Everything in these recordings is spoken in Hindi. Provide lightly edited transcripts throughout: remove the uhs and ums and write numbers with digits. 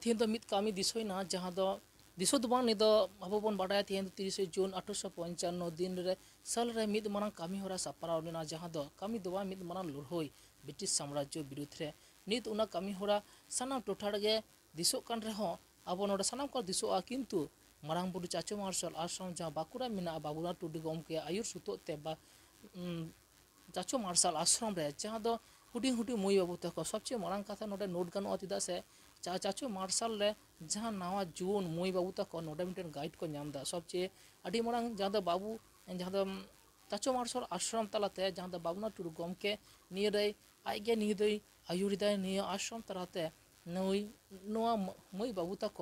थी मित कामी दिसोना जहाँ दिसो दो बांग निदो अब बन बाडाय थी 30 जून 1855 दिन रे साल रे मित मारंग कामी होरा सापराव लेना जहाँ कामी दो बांग मित मारंग लड़हई ब्रिटिश साम्राज्य विरुद्ध रे नित उना कामी होरा सानाम टोठा गे दिसो कान रे हो अब नोडे सानाम को दिसोआ किंतु मारंग बुडू चाचो मार्शल आश्रम जहाँ बाकुड़ा मेना बाबुला टुडू गमके आयुर सुतो ते बा चाचो मार्शल आश्रम रे जहाँ हुडी हुडी मई बाबू तक सबचे मारंग कथा नोडे नोट गानो चेदा से चाचो मार्शल रे जहाँ नवा जुन मई बाबू तक नोडे मिटन गाइड को नामदा सबचे अडी मारंग जहाँ बाबू जहाँ चाचो मार्शल आश्रम तलाते जहाँ बाबुना टुडू गमके निये रे आइगे निये दई आयुरिदाय निये आश्रम तलाते नई नवा मई बाबू तक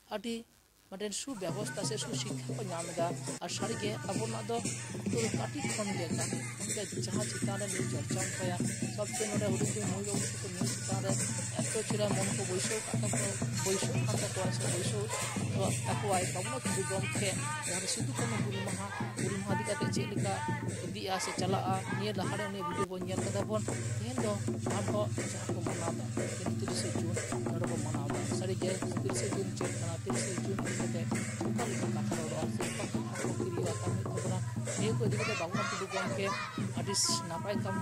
अडी मटेन सुव्यवस्था से सुशिक्षा को नामदा और सारी अब काटी खन जहाँ चितान चर्चा पाया सबसे नोड़े हुडी मई बाबू तक न्यूज चितान एत चिरा मन को बैसो बैसो बाबुना टुडू गमके जहाँ सिद्धू कानू हुल माहा इदी चेका इदी से चला निये लहारे वीडियो बन कदा बन तेहन जहाँ को मनादा 30 जून नोड़े को मनादा सारी 30 जून चलना 30 जून कथा बाबुना टुडू गमके नापाय कामी